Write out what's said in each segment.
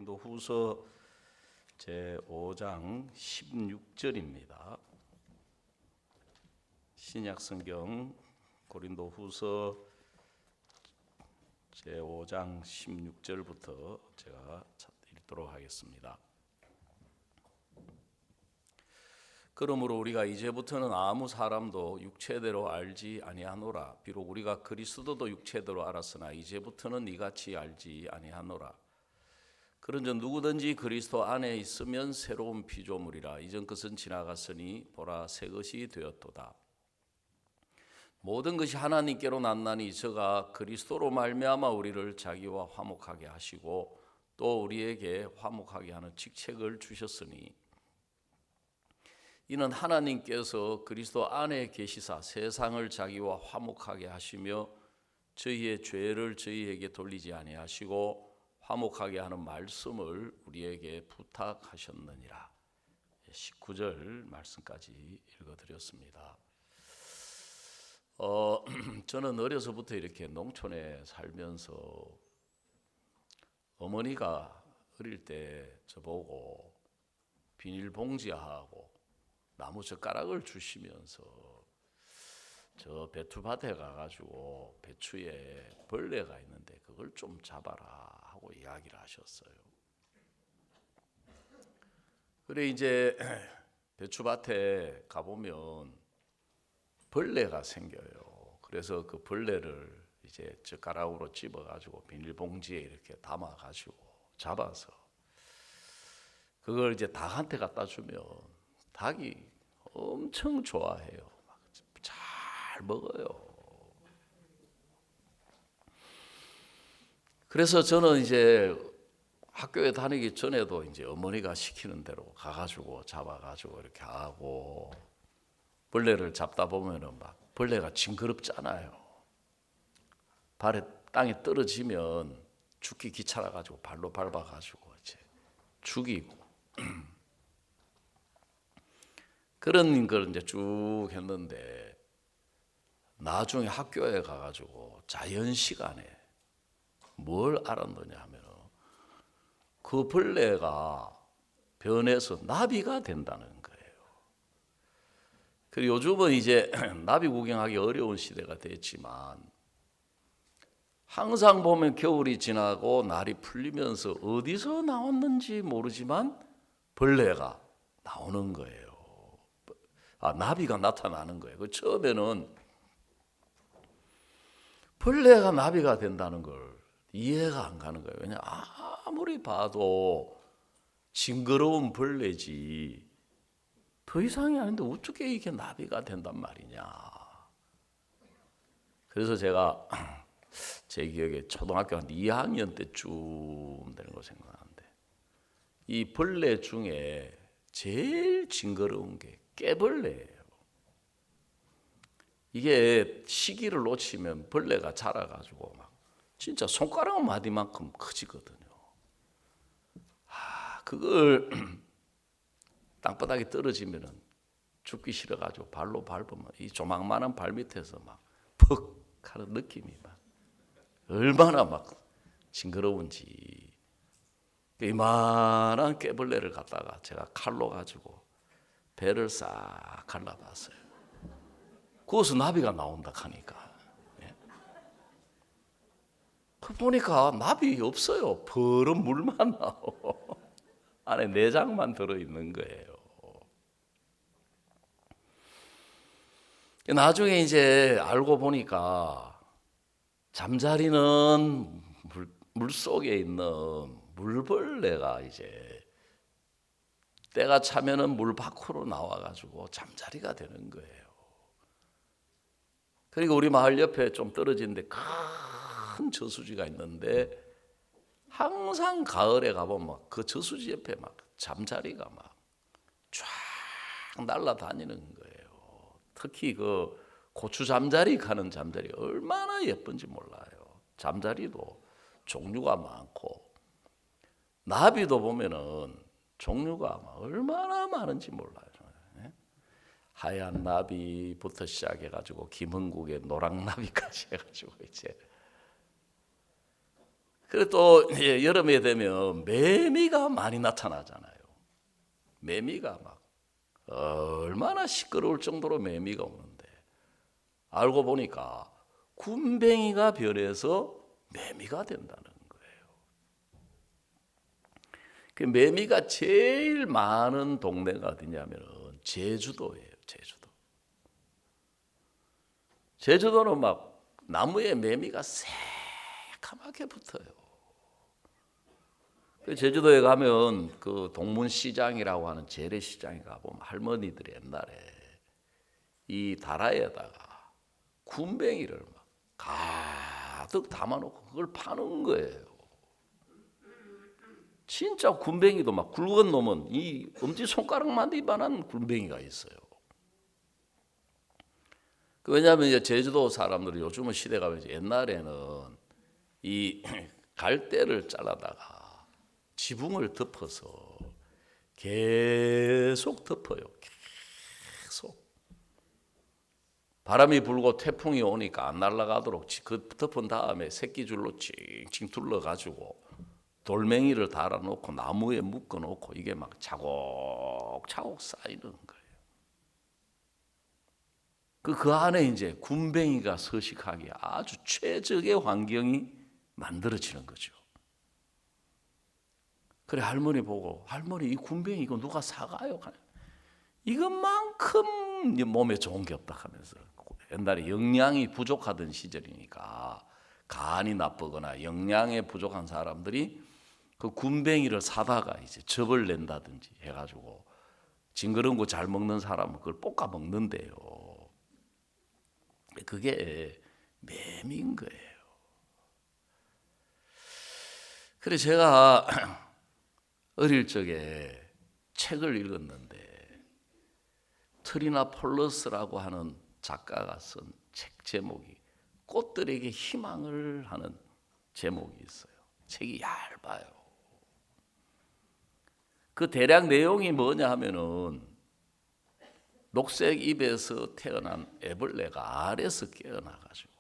고린도후서 제5장 16절입니다. 신약성경 고린도후서 제5장 16절부터 제가 읽도록 하겠습니다. 그러므로 우리가 이제부터는 아무 사람도 육체대로 알지 아니하노라. 비록 우리가 그리스도도 육체대로 알았으나 이제부터는 이같이 알지 아니하노라. 그런즉 누구든지 그리스도 안에 있으면 새로운 피조물이라. 이전 것은 지나갔으니 보라 새 것이 되었도다. 모든 것이 하나님께로 났나니 저가 그리스도로 말미암아 우리를 자기와 화목하게 하시고 또 우리에게 화목하게 하는 직책을 주셨으니 이는 하나님께서 그리스도 안에 계시사 세상을 자기와 화목하게 하시며 저희의 죄를 저희에게 돌리지 아니하시고 화목하게 하는 말씀을 우리에게 부탁하셨느니라. 19절 말씀까지 읽어드렸습니다. 저는 어려서부터 이렇게 농촌에 살면서 어머니가 어릴 때 저보고 비닐봉지하고 나무 젓가락을 주시면서 저 배추밭에 가가지고 배추에 벌레가 있는데 그걸 좀 잡아라 하고 이야기를 하셨어요. 그래 이제 배추밭에 가보면 벌레가 생겨요. 그래서 그 벌레를 이제 젓가락으로 집어가지고 비닐봉지에 이렇게 담아가지고 잡아서 그걸 이제 닭한테 갖다 주면 닭이 엄청 좋아해요. 잘 먹어요. 그래서 저는 이제 학교에 다니기 전에도 이제 어머니가 시키는 대로 가가지고 잡아가지고 이렇게 하고 벌레를 잡다 보면은 막 벌레가 징그럽잖아요. 발에 땅에 떨어지면 죽기 귀찮아가지고 발로 밟아가지고 이제 죽이고 그런 걸 이제 쭉 했는데 나중에 학교에 가가지고 자연 시간에 뭘 알았느냐 하면 그 벌레가 변해서 나비가 된다는 거예요. 그리고 요즘은 이제 나비 구경하기 어려운 시대가 됐지만 항상 보면 겨울이 지나고 날이 풀리면서 어디서 나왔는지 모르지만 벌레가 나오는 거예요. 나비가 나타나는 거예요. 그 처음에는 벌레가 나비가 된다는 걸 이해가 안 가는 거예요. 왜냐 아무리 봐도 징그러운 벌레지 더 이상이 아닌데 어떻게 이게 나비가 된단 말이냐. 그래서 제가 제 기억에 초등학교 한 2학년 때쯤 되는 거 생각하는데 이 벌레 중에 제일 징그러운 게 깨벌레예요. 이게 시기를 놓치면 벌레가 자라가지고 막 진짜 손가락 마디만큼 커지거든요. 그걸 땅바닥에 떨어지면은 죽기 싫어가지고 발로 밟으면 이 조망만한 발 밑에서 막 퍽 하는 느낌이 막 얼마나 막 징그러운지. 이만한 깨벌레를 갖다가 제가 칼로 가지고 배를 싹 갈라봤어요. 거기서 나비가 나온다 하니까. 보니까 나비 없어요. 퍼런 물만 나오고 안에 내장만 들어있는 거예요. 나중에 이제 알고 보니까 잠자리는 물 속에 있는 물벌레가 이제 때가 차면은 물 밖으로 나와가지고 잠자리가 되는 거예요. 그리고 우리 마을 옆에 좀 떨어진 데 큰 저수지가 있는데 항상 가을에 가보면 그 저수지 옆에 막 잠자리가 막 쫙 날아다니는 거예요. 특히 그 고추 잠자리 가는 잠자리 얼마나 예쁜지 몰라요. 잠자리도 종류가 많고 나비도 보면은 종류가 얼마나 많은지 몰라요. 하얀 나비부터 시작해가지고 김흥국의 노랑나비까지 해가지고 이제 그리고 또 여름에 되면 매미가 많이 나타나잖아요. 매미가 막 얼마나 시끄러울 정도로 매미가 오는데 알고 보니까 군뱅이가 변해서 매미가 된다는 거예요. 그 매미가 제일 많은 동네가 어디냐면 제주도예요. 제주도는 막 나무에 매미가 새까맣게 붙어요. 제주도에 가면 그 동문시장이라고 하는 재래시장에 가보면 할머니들이 옛날에 이 다라에다가 군뱅이를 막 가득 담아놓고 그걸 파는 거예요. 진짜 군뱅이도 막 굵은 놈은 이 엄지손가락만 이만한 군뱅이가 있어요. 왜냐하면 이제 제주도 사람들이 요즘은 시대가 옛날에는 이 갈대를 잘라다가 지붕을 덮어서 계속 덮어요. 계속. 바람이 불고 태풍이 오니까 안 날아가도록 그 덮은 다음에 새끼줄로 칭칭 둘러가지고 돌멩이를 달아놓고 나무에 묶어놓고 이게 막 차곡차곡 쌓이는 거예요. 그 안에 이제 군뱅이가 서식하기에 아주 최적의 환경이 만들어지는 거죠. 그래 할머니 보고 할머니 이 군뱅이 이거 누가 사가요? 이것만큼 몸에 좋은 게 없다 하면서 옛날에 영양이 부족하던 시절이니까 간이 나쁘거나 영양에 부족한 사람들이 그 군뱅이를 사다가 이제 즙을 낸다든지 해가지고 징그러운 거 잘 먹는 사람은 그걸 볶아 먹는데요. 그게 매미인 거예요. 그래서 제가 어릴 적에 책을 읽었는데 트리나 폴러스라고 하는 작가가 쓴 책 제목이 꽃들에게 희망을 하는 제목이 있어요. 책이 얇아요. 그 대략 내용이 뭐냐 하면은 녹색 잎에서 태어난 애벌레가 알에서 깨어나가지고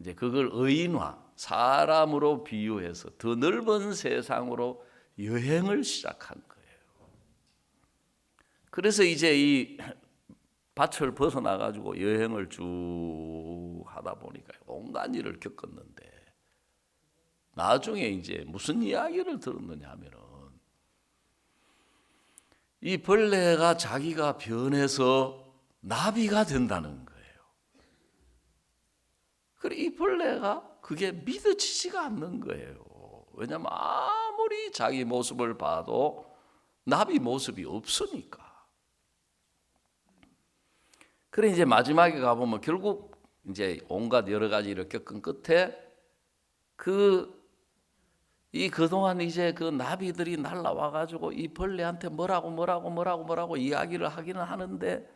이제 그걸 의인화, 사람으로 비유해서 더 넓은 세상으로 여행을 시작한 거예요. 그래서 이제 이 밭을 벗어나가지고 여행을 쭉 하다 보니까 온갖 일을 겪었는데 나중에 이제 무슨 이야기를 들었느냐 하면은 이 벌레가 자기가 변해서 나비가 된다는 거예요. 그래 이 벌레가 그게 믿어지지가 않는 거예요. 왜냐하면 아무리 자기 모습을 봐도 나비 모습이 없으니까. 그래 이제 마지막에 가보면 결국 이제 온갖 여러 가지 일을 겪은 끝에 그동안 이제 그 나비들이 날라와 가지고 이 벌레한테 뭐라고 이야기를 하기는 하는데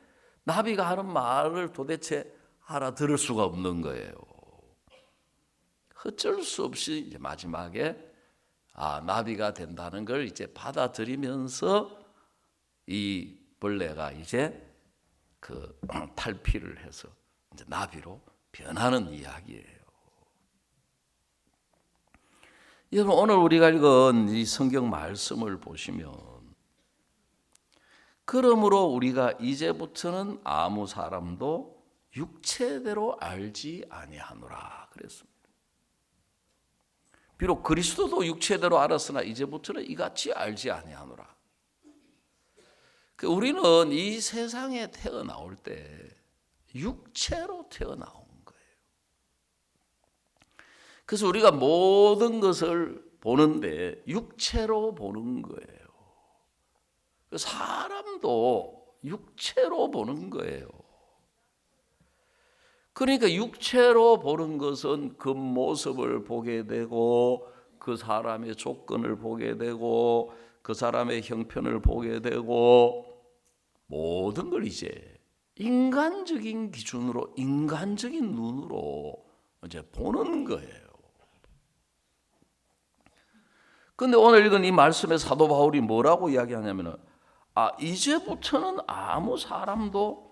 나비가 하는 말을 도대체 알아들을 수가 없는 거예요. 어쩔 수 없이 이제 마지막에 나비가 된다는 걸 이제 받아들이면서 이 벌레가 이제 그 탈피를 해서 이제 나비로 변하는 이야기예요. 여러분 오늘 우리가 읽은 이 성경 말씀을 보시면 그러므로 우리가 이제부터는 아무 사람도 육체대로 알지 아니하노라 그랬습니다. 비록 그리스도도 육체대로 알았으나 이제부터는 이같이 알지 아니하노라. 우리는 이 세상에 태어나올 때 육체로 태어나온 거예요. 그래서 우리가 모든 것을 보는데 육체로 보는 거예요. 사람도 육체로 보는 거예요. 그러니까 육체로 보는 것은 그 모습을 보게 되고 그 사람의 조건을 보게 되고 그 사람의 형편을 보게 되고 모든 걸 이제 인간적인 기준으로 인간적인 눈으로 이제 보는 거예요. 근데 오늘 읽은 이 말씀에 사도 바울이 뭐라고 이야기하냐면은 이제부터는 아무 사람도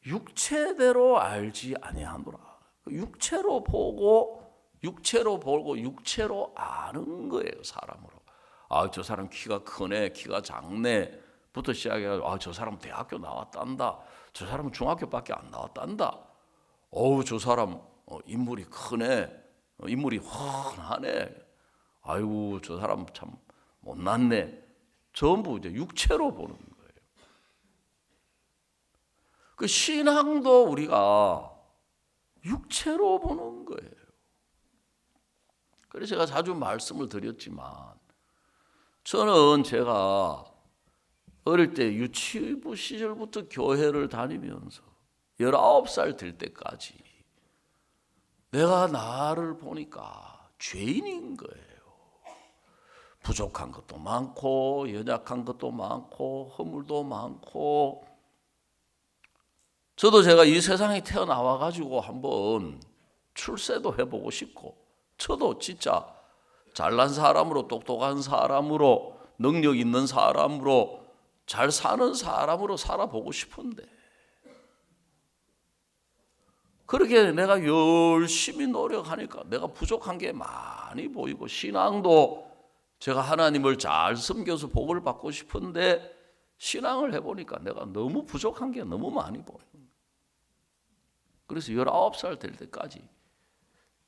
육체대로 알지 아니하노라. 육체로 보고 육체로 보고 육체로 아는 거예요, 사람으로. 아, 저 사람 키가 크네, 키가 작네 부터 시작해가지고, 아, 저 사람 대학교 나왔단다, 저 사람은 중학교밖에 안 나왔단다, 어우, 저 사람 인물이 크네, 인물이 훤하네, 아이고, 저 사람 참 못났네. 전부 이제 육체로 보는 거예요. 그 신앙도 우리가 육체로 보는 거예요. 그래서 제가 자주 말씀을 드렸지만, 저는 제가 어릴 때 유치부 시절부터 교회를 다니면서 19살 될 때까지 내가 나를 보니까 죄인인 거예요. 부족한 것도 많고 연약한 것도 많고 허물도 많고. 저도 제가 이 세상에 태어나와 가지고 한번 출세도 해보고 싶고, 저도 진짜 잘난 사람으로, 똑똑한 사람으로, 능력 있는 사람으로, 잘 사는 사람으로 살아보고 싶은데, 그렇게 내가 열심히 노력하니까 내가 부족한 게 많이 보이고, 신앙도 제가 하나님을 잘 섬겨서 복을 받고 싶은데 신앙을 해보니까 내가 너무 부족한 게 너무 많이 보여요. 그래서 19살 될 때까지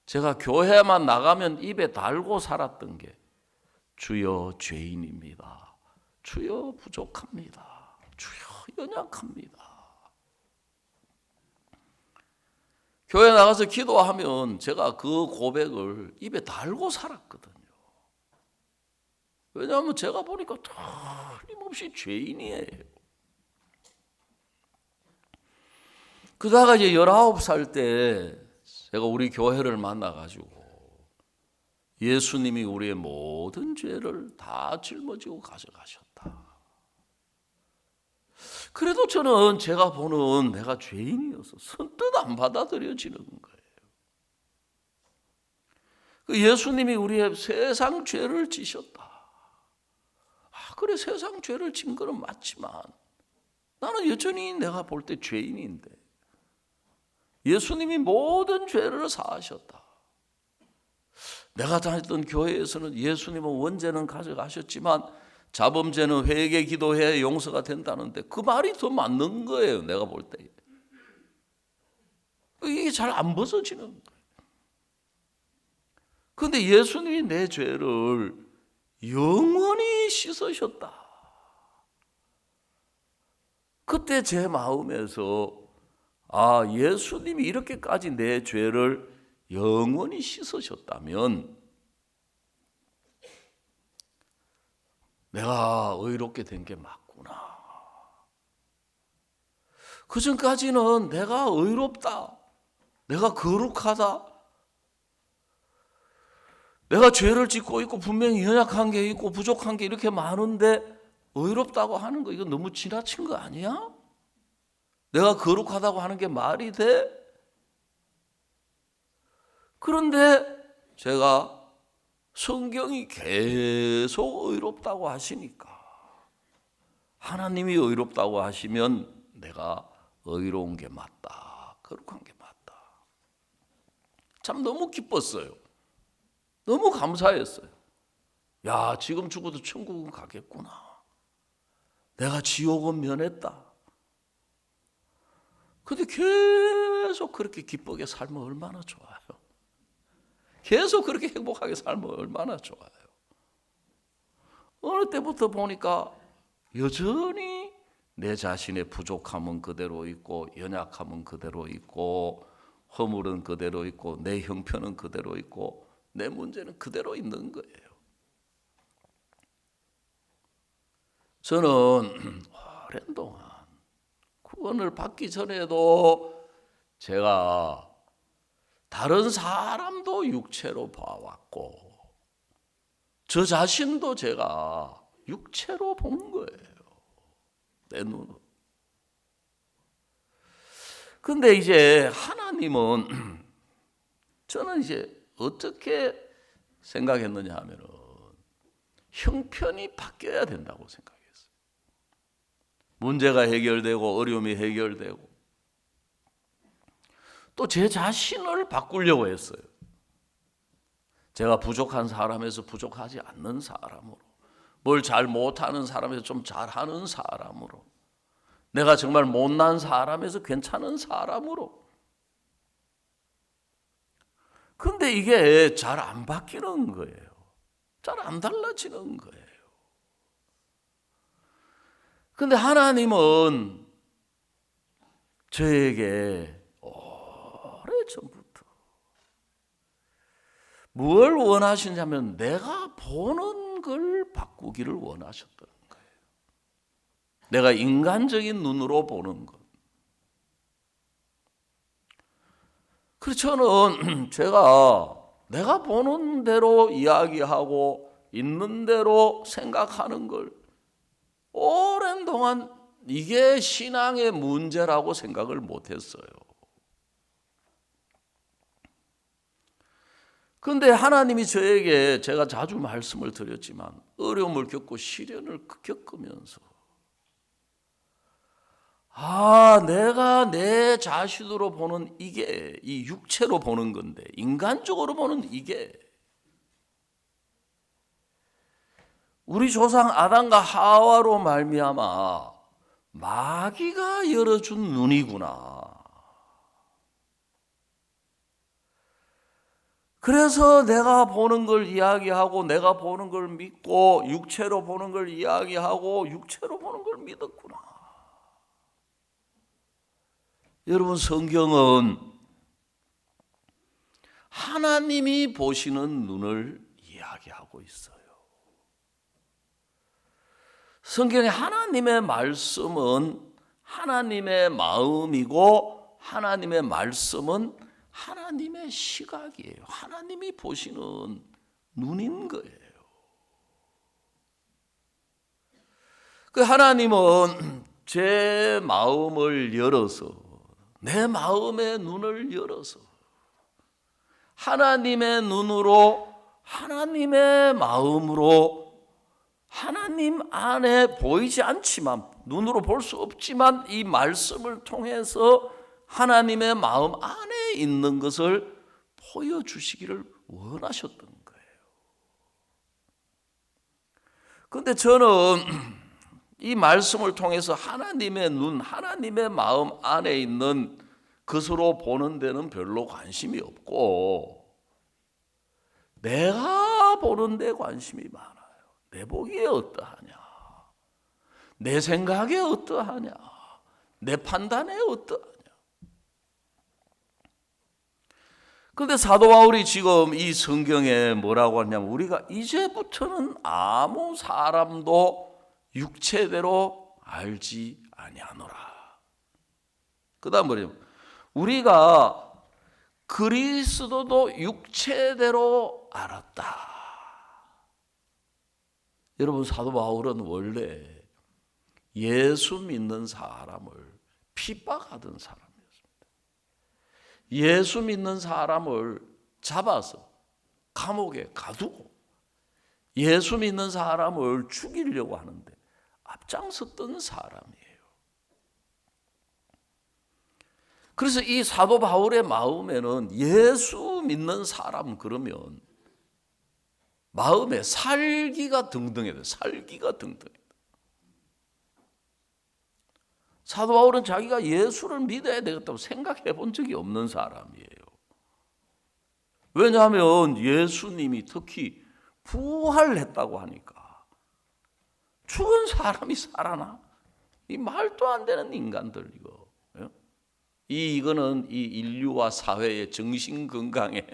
제가 교회만 나가면 입에 달고 살았던 게, 주여 죄인입니다, 주여 부족합니다, 주여 연약합니다. 교회 나가서 기도하면 제가 그 고백을 입에 달고 살았거든요. 왜냐하면 제가 보니까 틀림없이 죄인이에요. 그러다가 이제 19살 때 제가 우리 교회를 만나가지고 예수님이 우리의 모든 죄를 다 짊어지고 가져가셨다. 그래도 저는 제가 보는 내가 죄인이어서 선뜻 안 받아들여지는 거예요. 예수님이 우리의 세상 죄를 지셨다. 그래, 세상 죄를 진 거는 맞지만 나는 여전히 내가 볼 때 죄인인데 예수님이 모든 죄를 사하셨다. 내가 다녔던 교회에서는 예수님은 원죄는 가져가셨지만 자범죄는 회개 기도해야 용서가 된다는데 그 말이 더 맞는 거예요, 내가 볼 때. 이게 잘 안 벗어지는 거예요. 그런데 예수님이 내 죄를 영원히 씻으셨다. 그때 제 마음에서, 아, 예수님이 이렇게까지 내 죄를 영원히 씻으셨다면 내가 의롭게 된 게 맞구나. 그전까지는 내가 의롭다, 내가 거룩하다, 내가 죄를 짓고 있고 분명히 연약한 게 있고 부족한 게 이렇게 많은데 의롭다고 하는 거, 이거 너무 지나친 거 아니야? 내가 거룩하다고 하는 게 말이 돼? 그런데 제가 성경이 계속 의롭다고 하시니까, 하나님이 의롭다고 하시면 내가 의로운 게 맞다, 거룩한 게 맞다. 참 너무 기뻤어요. 너무 감사했어요. 야, 지금 죽어도 천국은 가겠구나. 내가 지옥은 면했다. 근데 계속 그렇게 기쁘게 살면 얼마나 좋아요. 계속 그렇게 행복하게 살면 얼마나 좋아요. 어느 때부터 보니까 여전히 내 자신의 부족함은 그대로 있고, 연약함은 그대로 있고, 허물은 그대로 있고, 내 형편은 그대로 있고, 내 문제는 그대로 있는 거예요. 저는 오랜 동안 구원을 받기 전에도 제가 다른 사람도 육체로 봐왔고, 저 자신도 제가 육체로 본 거예요, 내 눈으로. 근데 이제 하나님은, 저는 이제 어떻게 생각했느냐 하면은 형편이 바뀌어야 된다고 생각했어요. 문제가 해결되고 어려움이 해결되고, 또 제 자신을 바꾸려고 했어요. 제가 부족한 사람에서 부족하지 않는 사람으로, 뭘 잘 못하는 사람에서 좀 잘하는 사람으로, 내가 정말 못난 사람에서 괜찮은 사람으로. 근데 이게 잘 안 바뀌는 거예요. 잘 안 달라지는 거예요. 근데 하나님은 저에게 오래전부터 뭘 원하시냐면 내가 보는 걸 바꾸기를 원하셨던 거예요. 내가 인간적인 눈으로 보는 것. 그래서 저는 내가 보는 대로 이야기하고 있는 대로 생각하는 걸 오랜 동안 이게 신앙의 문제라고 생각을 못했어요. 그런데 하나님이 저에게, 제가 자주 말씀을 드렸지만 어려움을 겪고 시련을 겪으면서 내가 내 자신으로 보는 이게, 이 육체로 보는 건데, 인간적으로 보는 이게 우리 조상 아담과 하와로 말미암아 마귀가 열어준 눈이구나. 그래서 내가 보는 걸 이야기하고, 내가 보는 걸 믿고, 육체로 보는 걸 이야기하고, 육체로 보는 걸 믿었구나. 여러분, 성경은 하나님이 보시는 눈을 이야기하고 있어요. 성경에 하나님의 말씀은 하나님의 마음이고, 하나님의 말씀은 하나님의 시각이에요. 하나님이 보시는 눈인 거예요. 그 하나님은 제 마음을 열어서, 내 마음의 눈을 열어서 하나님의 눈으로, 하나님의 마음으로, 하나님 안에 보이지 않지만, 눈으로 볼 수 없지만 이 말씀을 통해서 하나님의 마음 안에 있는 것을 보여주시기를 원하셨던 거예요. 그런데 저는 이 말씀을 통해서 하나님의 눈, 하나님의 마음 안에 있는 것으로 보는 데는 별로 관심이 없고, 내가 보는 데 관심이 많아요. 내 보기에 어떠하냐, 내 생각에 어떠하냐, 내 판단에 어떠하냐. 그런데 사도 바울이 지금 이 성경에 뭐라고 하냐면, 우리가 이제부터는 아무 사람도 육체대로 알지 아니하노라. 그 다음 뭐냐면, 우리가 그리스도도 육체대로 알았다. 여러분, 사도 바울은 원래 예수 믿는 사람을 핍박하던 사람이었습니다. 예수 믿는 사람을 잡아서 감옥에 가두고 예수 믿는 사람을 죽이려고 하는데 앞장섰던 사람이에요. 그래서 이 사도 바울의 마음에는 예수 믿는 사람 그러면 마음에 살기가 등등해야 돼요. 살기가 등등해야 돼요. 사도 바울은 자기가 예수를 믿어야 되겠다고 생각해 본 적이 없는 사람이에요. 왜냐하면 예수님이 특히 부활했다고 하니까, 죽은 사람이 살아나? 이 말도 안 되는 인간들, 이거는 이 인류와 사회의 정신 건강에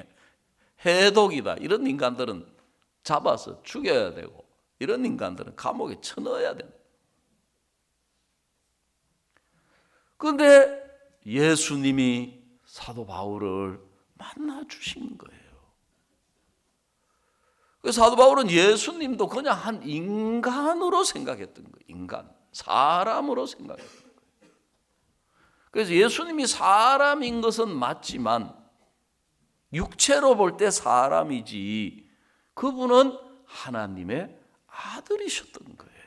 해독이다. 이런 인간들은 잡아서 죽여야 되고, 이런 인간들은 감옥에 쳐넣어야 된다. 그런데 예수님이 사도 바울을 만나 주신 거예요. 그래서 사도 바울은 예수님도 그냥 한 인간으로 생각했던 거예요. 인간, 사람으로 생각했던 거예요. 그래서 예수님이 사람인 것은 맞지만 육체로 볼 때 사람이지, 그분은 하나님의 아들이셨던 거예요.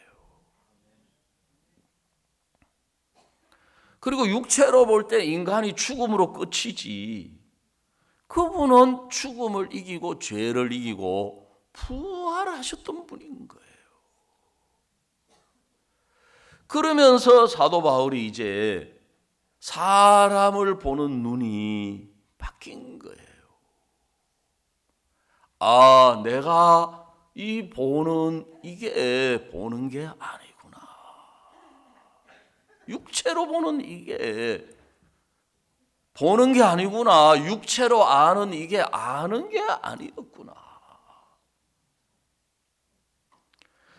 그리고 육체로 볼 때 인간이 죽음으로 끝이지, 그분은 죽음을 이기고 죄를 이기고 부활하셨던 분인 거예요. 그러면서 사도 바울이 이제 사람을 보는 눈이 바뀐 거예요. 아, 내가 이 보는 이게 보는 게 아니구나. 육체로 보는 이게 보는 게 아니구나. 육체로 아는 이게 아는 게 아니었구나.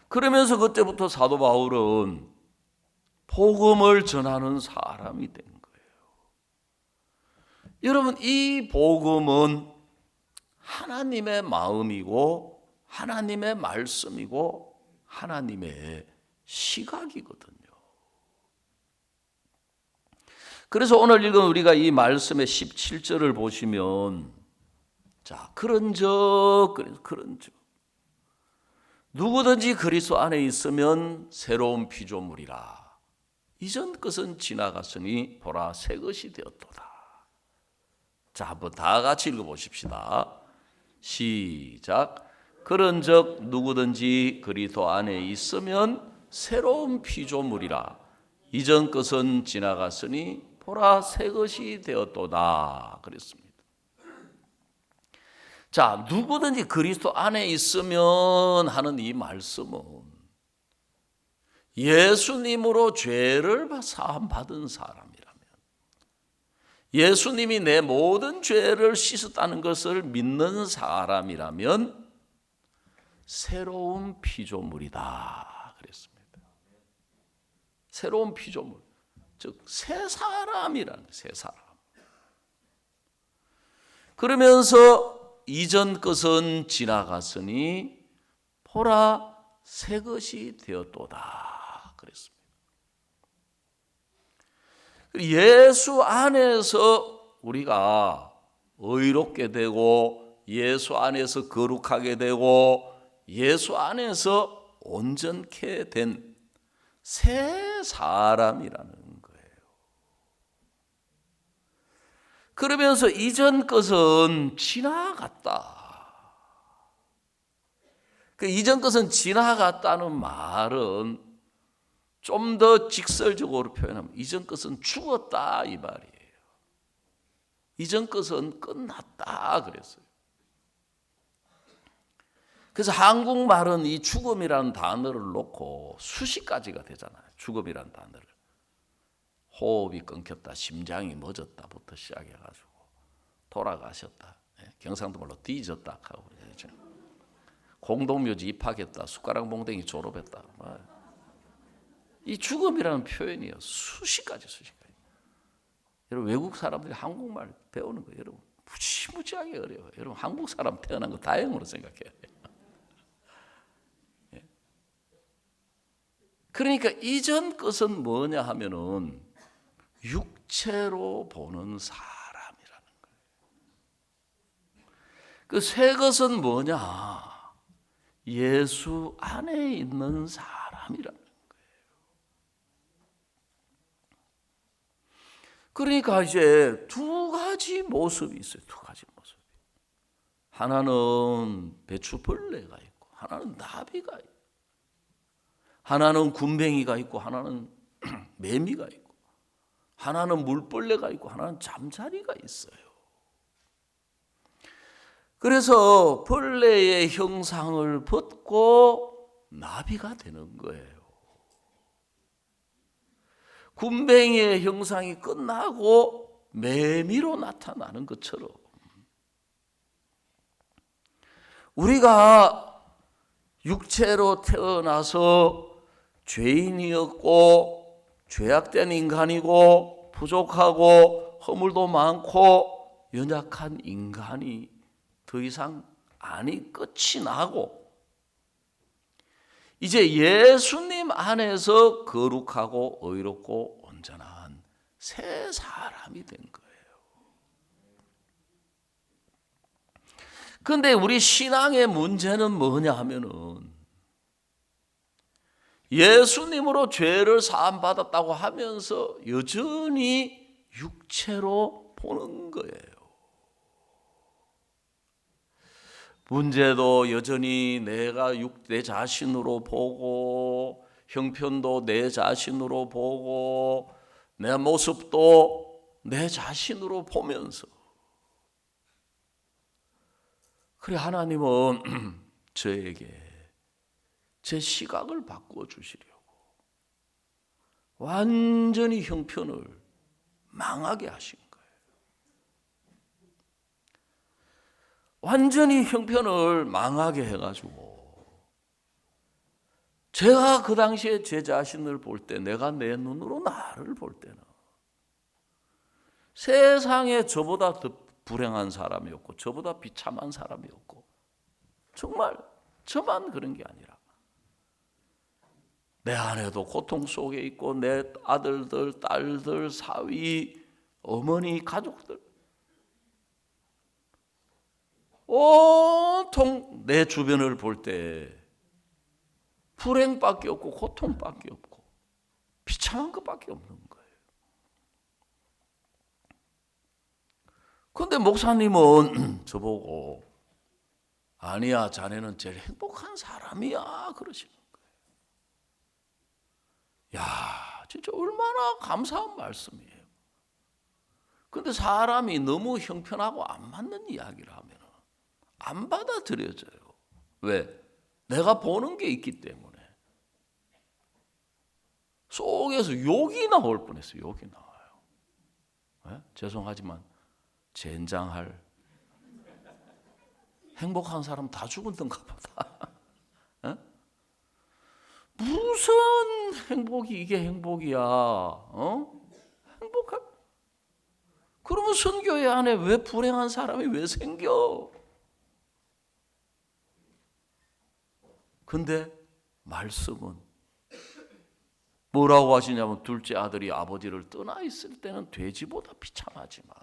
그러면서 그때부터 사도 바울은 복음을 전하는 사람이 된 거예요. 여러분, 이 복음은 하나님의 마음이고 하나님의 말씀이고 하나님의 시각이거든요. 그래서 오늘 읽은 우리가 이 말씀의 17절을 보시면, 자, 그런즉 누구든지 그리스도 안에 있으면 새로운 피조물이라. 이전 것은 지나갔으니 보라 새 것이 되었도다. 자, 한번 다 같이 읽어보십시다. 시작. 그런즉 누구든지 그리스도 안에 있으면 새로운 피조물이라. 이전 것은 지나갔으니 보라 새 것이 되었도다. 그랬습니다. 자, 누구든지 그리스도 안에 있으면 하는 이 말씀은 예수님으로 죄를 사함 받은 사람이라면, 예수님이 내 모든 죄를 씻었다는 것을 믿는 사람이라면 새로운 피조물이다 그랬습니다. 새로운 피조물, 즉 새 사람이라는, 새 사람. 그러면서 이전 것은 지나갔으니 보라 새 것이 되었도다 그랬습니다. 예수 안에서 우리가 의롭게 되고 예수 안에서 거룩하게 되고 예수 안에서 온전케 된 새 사람이라는 거예요. 그러면서 이전 것은 지나갔다. 그 이전 것은 지나갔다는 말은 좀 더 직설적으로 표현하면 이전 것은 죽었다 이 말이에요. 이전 것은 끝났다 그랬어요. 그래서 한국말은 이 죽음이라는 단어를 놓고 수십 가지가 되잖아요. 죽음이라는 단어를. 호흡이 끊겼다, 심장이 멎었다부터 시작해가지고 돌아가셨다, 경상도 말로 뒤졌다 하고, 공동묘지 입학했다, 숟가락 몽댕이 졸업했다. 이 죽음이라는 표현이요 수십 가지. 여러분, 외국 사람들이 한국말 배우는 거 여러분 무지무지하게 어려워요. 여러분, 한국 사람 태어난 거 다행으로 생각해야 돼요. 그러니까 이전 것은 뭐냐 하면은 육체로 보는 사람이라는 거예요. 그 새 것은 뭐냐? 예수 안에 있는 사람이라는 거예요. 그러니까 이제 두 가지 모습이 있어요. 두 가지 모습. 하나는 배추벌레가 있고 하나는 나비가 있고 하나는 군뱅이가 있고 하나는 매미가 있고 하나는 물벌레가 있고 하나는 잠자리가 있어요. 그래서 벌레의 형상을 벗고 나비가 되는 거예요. 군뱅이의 형상이 끝나고 매미로 나타나는 것처럼 우리가 육체로 태어나서 죄인이었고 죄악된 인간이고 부족하고 허물도 많고 연약한 인간이 더 이상 아니 끝이 나고 이제 예수님 안에서 거룩하고 의롭고 온전한 새 사람이 된 거예요. 그런데 우리 신앙의 문제는 뭐냐 하면은 예수님으로 죄를 사함받았다고 하면서 여전히 육체로 보는 거예요. 문제도 여전히 내 자신으로 보고, 형편도 내 자신으로 보고, 내 모습도 내 자신으로 보면서, 그래 하나님은 저에게 제 시각을 바꾸어 주시려고 완전히 형편을 망하게 하신 거예요. 완전히 형편을 망하게 해가지고 제가 그 당시에 제 자신을 볼 때, 내가 내 눈으로 나를 볼 때는 세상에 저보다 더 불행한 사람이 없고 저보다 비참한 사람이 없고, 정말 저만 그런 게 아니라 내 아내도 고통 속에 있고, 내 아들들, 딸들, 사위, 어머니, 가족들 온통 내 주변을 볼 때 불행밖에 없고 고통밖에 없고 비참한 것밖에 없는 거예요. 그런데 목사님은 저보고 아니야, 자네는 제일 행복한 사람이야 그러시는 거예요. 야, 진짜 얼마나 감사한 말씀이에요. 그런데 사람이 너무 형편하고 안 맞는 이야기를 하면 안 받아들여져요. 왜? 내가 보는 게 있기 때문에. 속에서 욕이 나올 뻔했어요. 욕이 나와요. 네? 죄송하지만 젠장할, 행복한 사람 다 죽었던가 보다. 네? 무슨 행복이 이게 행복이야? 행복할? 그러면 선교회 안에 왜 불행한 사람이 왜 생겨? 근데 말씀은 뭐라고 하시냐면, 둘째 아들이 아버지를 떠나 있을 때는 돼지보다 비참하지만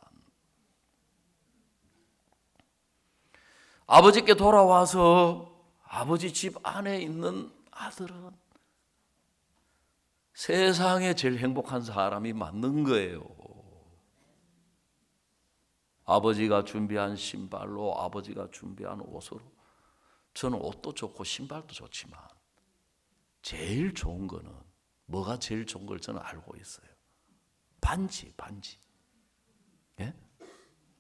아버지께 돌아와서 아버지 집 안에 있는 아들은 세상에 제일 행복한 사람이 맞는 거예요. 아버지가 준비한 신발로, 아버지가 준비한 옷으로, 저는 옷도 좋고 신발도 좋지만 제일 좋은 거는, 뭐가 제일 좋은 걸 저는 알고 있어요. 반지. 예?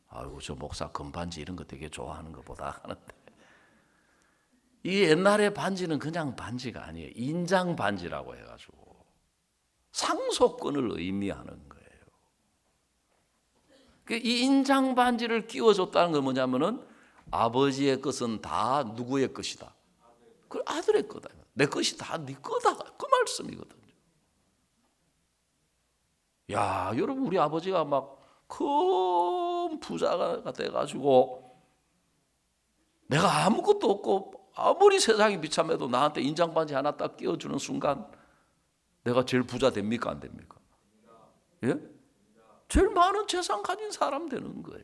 아이고, 저 목사 금반지 이런 거 되게 좋아하는 것보다 하는데, 이 옛날에 반지는 그냥 반지가 아니에요. 인장 반지라고 해가지고 상속권을 의미하는 거예요. 이 인장 반지를 끼워줬다는 건 뭐냐면은 아버지의 것은 다 누구의 것이다? 그 아들의 거다. 내 것이 다 네 거다. 그 말씀이거든요. 야, 여러분, 우리 아버지가 막 큰 부자가 돼가지고 내가 아무것도 없고 아무리 세상이 비참해도 나한테 인장 반지 하나 딱 끼워주는 순간 내가 제일 부자 됩니까? 안 됩니까? 예? 제일 많은 재산 가진 사람 되는 거예요.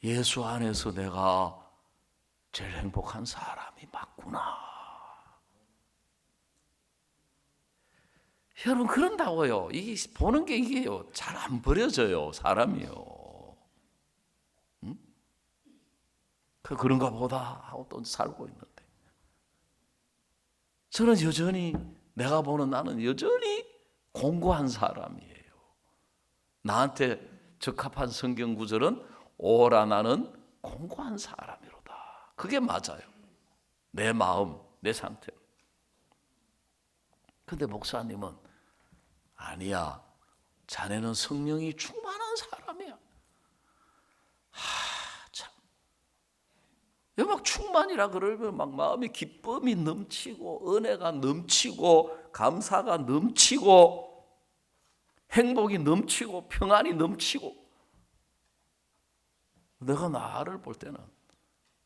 예수 안에서 내가 제일 행복한 사람이 맞구나. 여러분, 그런다고요. 이게 보는 게 이게요, 잘 안 버려져요, 사람이요. 응? 그런가 보다 하고 또 살고 있는데, 저는 여전히, 내가 보는 나는 여전히 공고한 사람이에요. 나한테 적합한 성경 구절은 오라 나는 공고한 사람이로다. 그게 맞아요. 내 마음, 내 상태. 근데 목사님은 아니야, 자네는 성령이 충만한 사람이야. 참. 막 충만이라 그러면 막 마음에 기쁨이 넘치고 은혜가 넘치고 감사가 넘치고 행복이 넘치고 평안이 넘치고, 내가 나를 볼 때는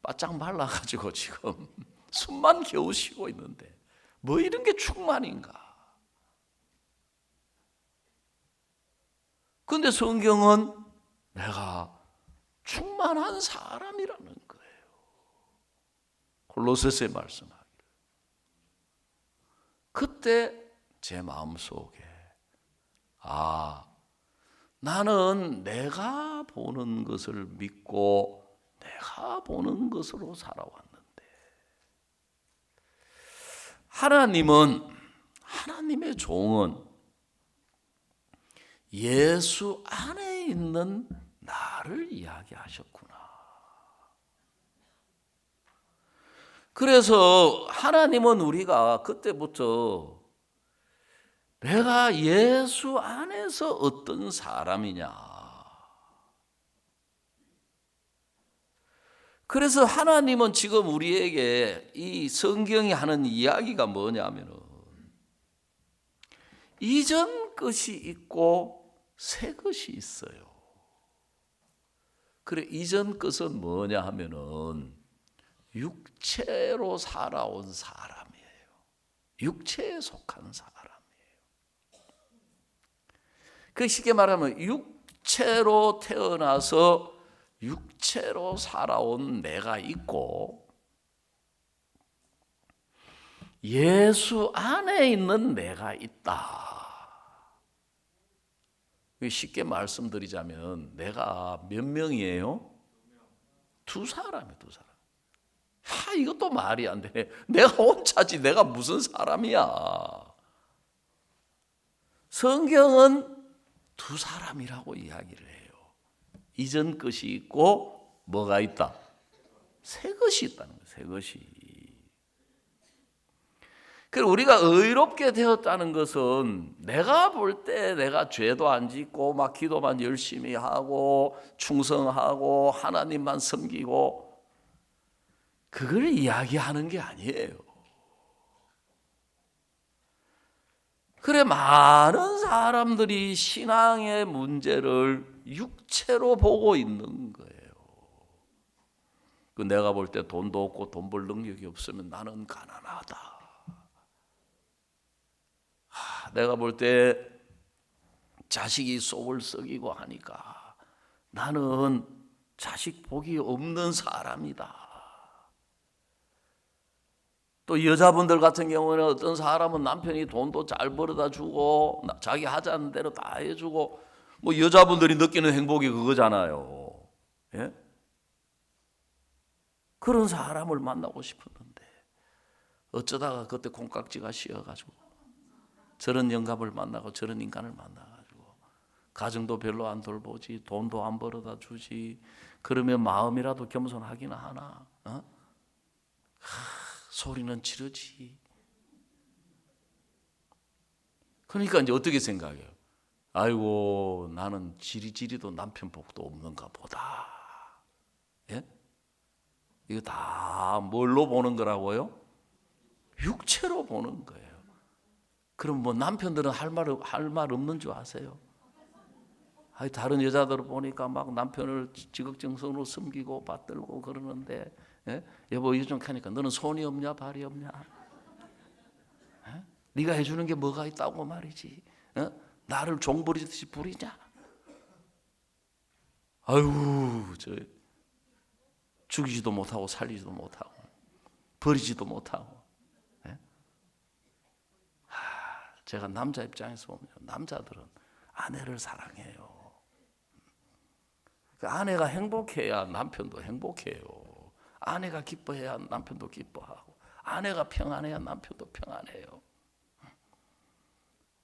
바짝 말라가지고 지금 숨만 겨우 쉬고 있는데 뭐 이런 게 충만인가? 그런데 성경은 내가 충만한 사람이라는 거예요. 골로새서에 말씀하기를. 그때 제 마음속에 나는 내가 보는 것을 믿고 내가 보는 것으로 살아왔는데, 하나님의 종은 예수 안에 있는 나를 이야기하셨구나. 그래서 하나님은 우리가 그때부터 내가 예수 안에서 어떤 사람이냐, 그래서 하나님은 지금 우리에게 이 성경이 하는 이야기가 뭐냐면은 이전 것이 있고 새 것이 있어요. 그래, 이전 것은 뭐냐 하면은 육체로 살아온 사람이에요. 육체에 속한 사람이에요. 그 쉽게 말하면 육체로 태어나서 육체로 살아온 내가 있고, 예수 안에 있는 내가 있다. 쉽게 말씀드리자면 내가 몇 명이에요? 두 사람이에요. 두 사람. 이것도 말이 안 돼. 내가 혼자지 내가 무슨 사람이야. 성경은 두 사람이라고 이야기를 해요. 이전 것이 있고 뭐가 있다? 새 것이 있다는 거예요. 새 것이. 그리고 우리가 의롭게 되었다는 것은 내가 볼 때 내가 죄도 안 짓고 막 기도만 열심히 하고 충성하고 하나님만 섬기고 그걸 이야기하는 게 아니에요. 그래, 많은 사람들이 신앙의 문제를 육체로 보고 있는 거예요. 내가 볼 때 돈도 없고 돈 벌 능력이 없으면 나는 가난하다. 내가 볼 때 자식이 속을 썩이고 하니까 나는 자식 복이 없는 사람이다. 또 여자분들 같은 경우는 어떤 사람은 남편이 돈도 잘 벌어다 주고 자기 하자는 대로 다 해주고, 뭐 여자분들이 느끼는 행복이 그거잖아요. 예? 그런 사람을 만나고 싶었는데 어쩌다가 그때 콩깍지가 씌어가지고 저런 영감을 만나고 저런 인간을 만나가지고 가정도 별로 안 돌보지, 돈도 안 벌어다 주지. 그러면 마음이라도 겸손하긴 하나? 소리는 지르지. 그러니까 이제 어떻게 생각해요? 아이고, 나는 지리지리도 남편 복도 없는가 보다. 예? 이거 다 뭘로 보는 거라고요? 육체로 보는 거예요. 그럼 뭐 남편들은 할 말 없는 줄 아세요? 다른 여자들을 보니까 막 남편을 지극정성으로 섬기고 받들고 그러는데, 예? 여보 이거 좀 하니까 너는 손이 없냐 발이 없냐? 예? 네가 해주는 게 뭐가 있다고 말이지? 예? 나를 종 부리듯이 부리냐? 아유, 저 죽이지도 못하고 살리지도 못하고 버리지도 못하고. 예? 제가 남자 입장에서 보면 남자들은 아내를 사랑해요. 아내가 행복해야 남편도 행복해요. 아내가 기뻐해야 남편도 기뻐하고, 아내가 평안해야 남편도 평안해요.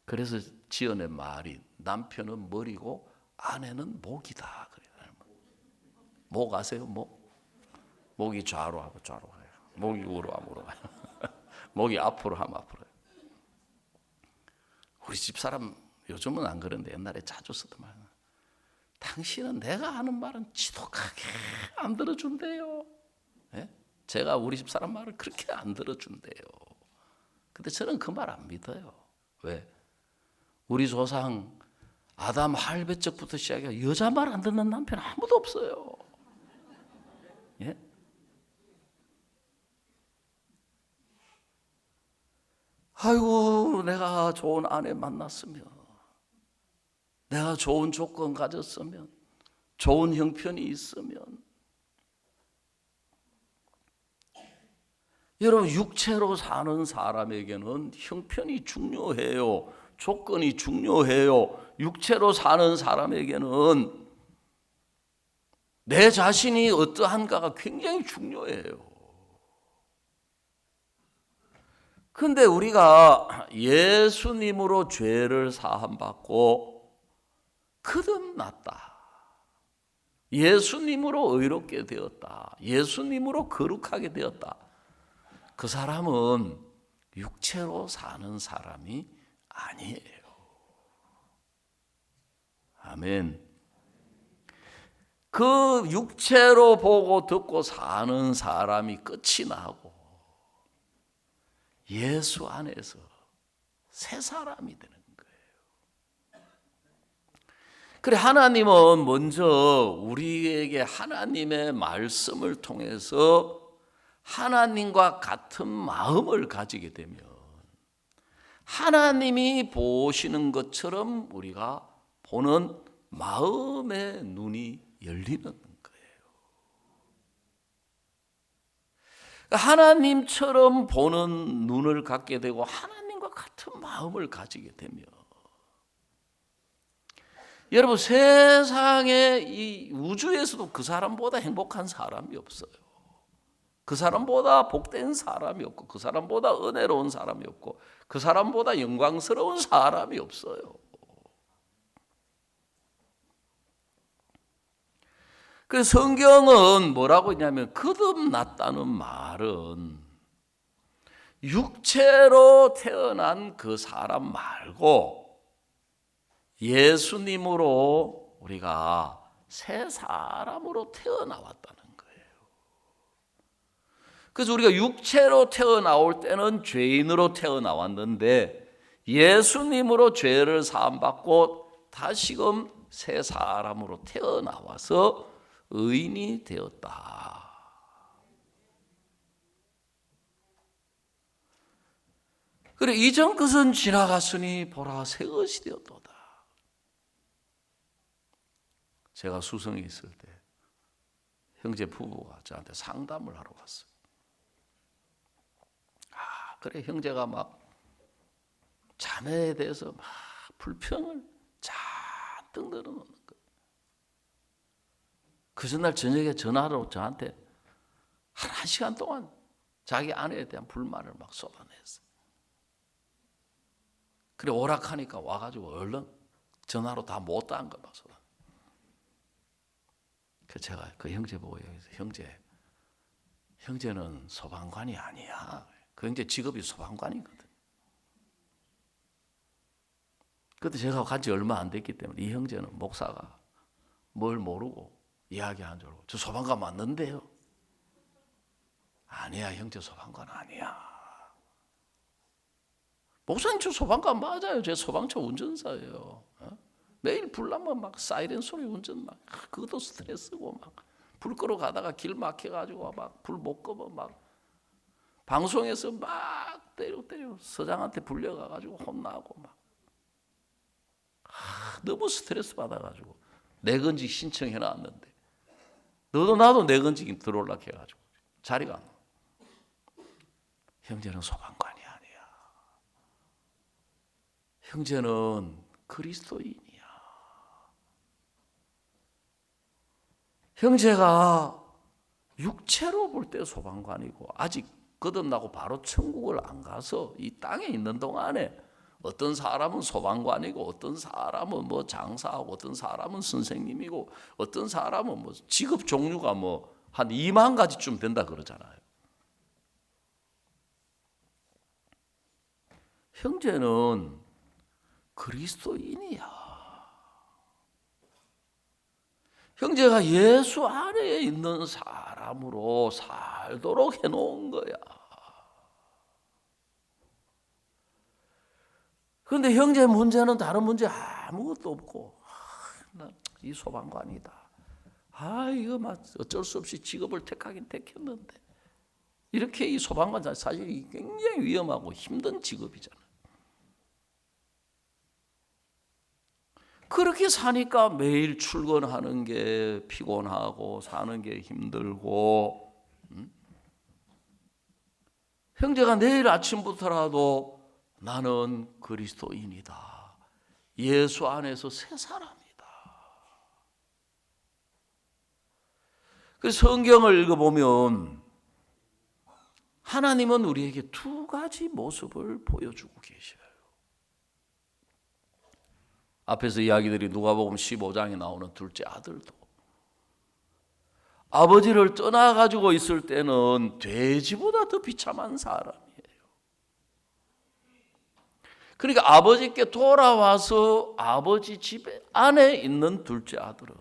그래서 지어낸 말이 남편은 머리고 아내는 목이다. 목 아세요? 목이 좌로 하고 좌로 가요. 목이 우로 하면 우로 가요. 목이 앞으로 하면 앞으로 가요. 우리 집사람 요즘은 안 그런데 옛날에 자주 쓰던 말, 당신은 내가 하는 말은 지독하게 안 들어준대요. 예? 제가 우리 집사람 말을 그렇게 안 들어준대요. 근데 저는 그 말 안 믿어요. 왜? 우리 조상 아담 할배적부터 시작해 여자 말 안 듣는 남편 아무도 없어요. 예? 아이고, 내가 좋은 아내 만났으면, 내가 좋은 조건 가졌으면, 좋은 형편이 있으면. 여러분, 육체로 사는 사람에게는 형편이 중요해요. 조건이 중요해요. 육체로 사는 사람에게는 내 자신이 어떠한가가 굉장히 중요해요. 근데 우리가 예수님으로 죄를 사함받고 거듭났다. 예수님으로 의롭게 되었다. 예수님으로 거룩하게 되었다. 그 사람은 육체로 사는 사람이 아니에요. 아멘. 그 육체로 보고 듣고 사는 사람이 끝이 나고 예수 안에서 새 사람이 되는 거예요. 그래, 하나님은 먼저 우리에게 하나님의 말씀을 통해서 하나님과 같은 마음을 가지게 되면 하나님이 보시는 것처럼 우리가 보는 마음의 눈이 열리는 거예요. 하나님처럼 보는 눈을 갖게 되고 하나님과 같은 마음을 가지게 되면 여러분, 세상에 이 우주에서도 그 사람보다 행복한 사람이 없어요. 그 사람보다 복된 사람이 없고 그 사람보다 은혜로운 사람이 없고 그 사람보다 영광스러운 사람이 없어요. 그래서 성경은 뭐라고 했냐면 거듭났다는 말은 육체로 태어난 그 사람 말고 예수님으로 우리가 새 사람으로 태어나왔다는 거예요. 그래서 우리가 육체로 태어나올 때는 죄인으로 태어나왔는데 예수님으로 죄를 사함받고 다시금 새 사람으로 태어나와서 의인이 되었다. 그래, 이전 것은 지나갔으니 보라 새 것이 되었도다. 제가 수성에 있을 때 형제 부부가 저한테 상담을 하러 왔어요. 그래, 형제가 막 자매에 대해서 막 불평을 잔뜩 늘어놓는 거예요. 그 전날 저녁에 전화로 저한테 한 시간 동안 자기 아내에 대한 불만을 막 쏟아냈어요. 그래, 오락하니까 와가지고 얼른 전화로 다 못다한 거 막 쏟아. 그 제가 그 형제 보고 여기서 형제는 소방관이 아니야. 그 형제 직업이 소방관이거든. 그때 제가 간지 얼마 안 됐기 때문에 이 형제는 목사가 뭘 모르고 이야기한 줄 알고 저 소방관 맞는데요. 아니야, 형제 소방관 아니야. 목사님 저 소방관 맞아요. 제 소방차 운전사예요. 매일 불 나면 막 사이렌 소리 운전 막 그것도 스트레스고 막 불 끄러 가다가 길 막혀가지고 막 불 못 끄면 막 방송에서 막 때려 서장한테 불려가가지고 혼나고 막 너무 스트레스 받아가지고 내건직 신청해놨는데 너도 나도 내건직 들어올라 해가지고 자리가 안 나. 형제는 소방관이 아니야. 형제는 그리스도인이야. 형제가 육체로 볼 때 소방관이고 아직 거듭나고 바로 천국을 안 가서 이 땅에 있는 동안에 어떤 사람은 소방관이고 어떤 사람은 뭐 장사하고 어떤 사람은 선생님이고 어떤 사람은 뭐 직업 종류가 뭐 한 2만 가지쯤 된다 그러잖아요. 형제는 그리스도인이야. 형제가 예수 안에 있는 사람으로 살도록 해놓은 거야. 그런데 형제 문제는 다른 문제 아무것도 없고 이 소방관이다. 이거 막 어쩔 수 없이 직업을 택하긴 택했는데 이렇게 이 소방관 사실 굉장히 위험하고 힘든 직업이잖아요. 그렇게 사니까 매일 출근하는 게 피곤하고 사는 게 힘들고 형제가 내일 아침부터라도 나는 그리스도인이다. 예수 안에서 새 사람이다. 그래서 성경을 읽어보면 하나님은 우리에게 두 가지 모습을 보여주고 계셔요. 앞에서 이야기들이 누가복음 15장에 나오는 둘째 아들도 아버지를 떠나가지고 있을 때는 돼지보다 더 비참한 사람이에요. 그러니까 아버지께 돌아와서 아버지 집 안에 있는 둘째 아들은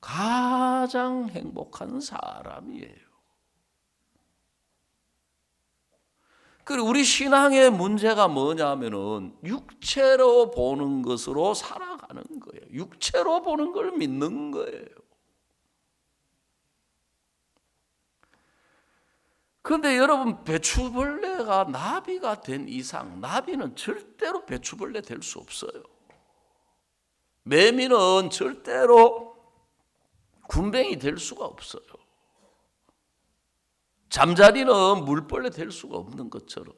가장 행복한 사람이에요. 그리고 우리 신앙의 문제가 뭐냐면은 육체로 보는 것으로 살아가는 거예요. 육체로 보는 걸 믿는 거예요. 그런데 여러분, 배추벌레가 나비가 된 이상 나비는 절대로 배추벌레 될 수 없어요. 매미는 절대로 군뱅이 될 수가 없어요. 잠자리는 물벌레 될 수가 없는 것처럼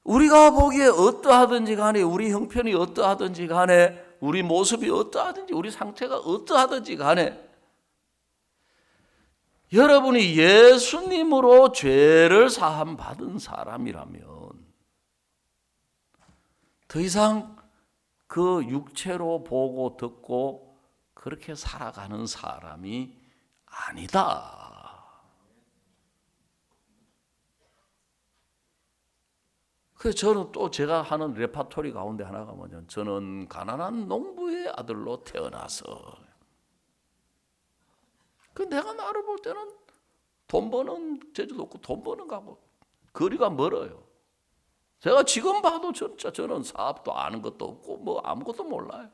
우리가 보기에 어떠하든지 간에, 우리 형편이 어떠하든지 간에, 우리 모습이 어떠하든지, 우리 상태가 어떠하든지 간에 여러분이 예수님으로 죄를 사함 받은 사람이라면 더 이상 그 육체로 보고 듣고 그렇게 살아가는 사람이 아니다. 그래서 저는 또 제가 하는 레파토리 가운데 하나가 뭐냐면, 저는 가난한 농부의 아들로 태어나서, 그 내가 나를 볼 때는 돈 버는 재주도 없고 돈 버는 거하고 거리가 멀어요. 제가 지금 봐도 진짜 저는 사업도 아는 것도 없고 뭐 아무것도 몰라요.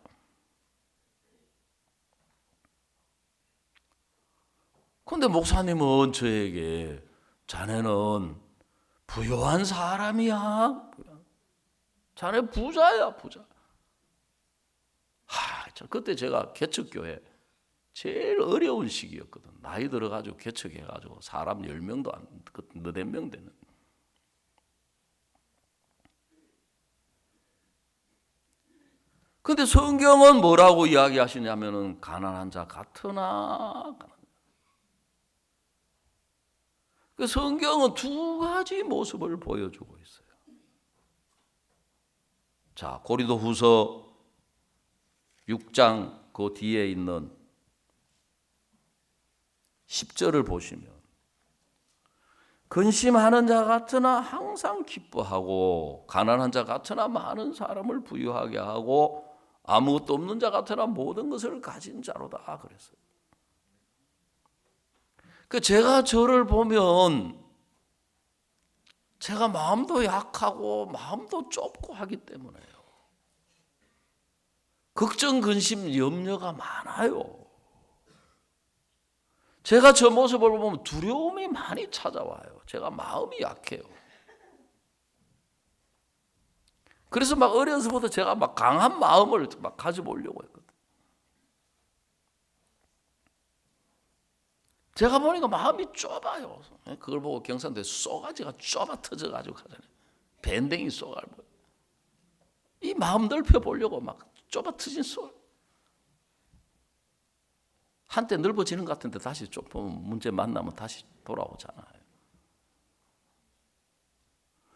그런데 목사님은 저에게 자네는 부유한 사람이야. 자네 부자야, 부자. 그때 제가 개척교회 제일 어려운 시기였거든. 나이 들어가지고 개척해가지고 사람 10명도 안, 너댓 명 되는. 근데 성경은 뭐라고 이야기하시냐면은 가난한 자 같으나. 그 성경은 두 가지 모습을 보여주고 있어요. 자, 고린도후서 6장 그 뒤에 있는 10절을 보시면, 근심하는 자 같으나 항상 기뻐하고 가난한 자 같으나 많은 사람을 부유하게 하고 아무것도 없는 자 같으나 모든 것을 가진 자로다 그랬어요. 그 제가 저를 보면 제가 마음도 약하고 마음도 좁고 하기 때문에요. 걱정, 근심, 염려가 많아요. 제가 저 모습을 보면 두려움이 많이 찾아와요. 제가 마음이 약해요. 그래서 막 어려서부터 제가 막 강한 마음을 막 가져보려고 했거든요. 제가 보니까 마음이 좁아요. 그걸 보고 경상도에 쏘가지가 좁아 터져가지고 가잖아요. 밴댕이 쏘갈. 이 마음 넓혀 보려고 막 좁아 터진 쏘. 한때 넓어지는 것 같은데 다시 좁으면 문제 만나면 다시 돌아오잖아요.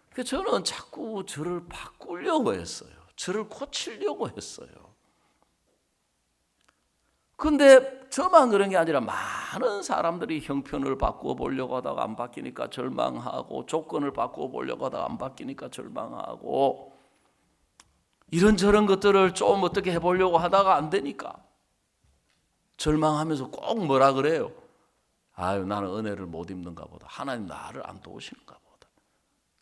그래서 저는 자꾸 저를 바꾸려고 했어요. 저를 고치려고 했어요. 근데 저만 그런 게 아니라 많은 사람들이 형편을 바꾸어 보려고 하다가 안 바뀌니까 절망하고, 조건을 바꾸어 보려고 하다가 안 바뀌니까 절망하고, 이런저런 것들을 좀 어떻게 해보려고 하다가 안 되니까 절망하면서 꼭 뭐라 그래요? 아유, 나는 은혜를 못 입는가 보다. 하나님 나를 안 도우시는가 보다.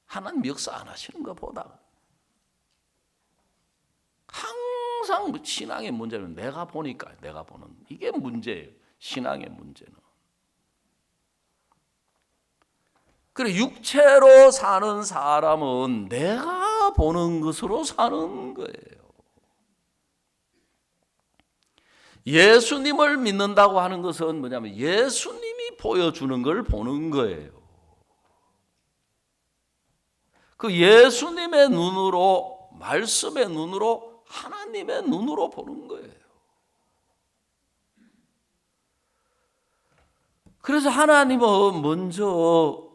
하나님 역사 안 하시는가 보다. 항상 신앙의 문제는 내가 보니까, 내가 보는 이게 문제예요. 신앙의 문제는. 그래, 육체로 사는 사람은 내가 보는 것으로 사는 거예요. 예수님을 믿는다고 하는 것은 뭐냐면 예수님이 보여주는 걸 보는 거예요. 그 예수님의 눈으로, 말씀의 눈으로, 하나님의 눈으로 보는 거예요. 그래서 하나님은 먼저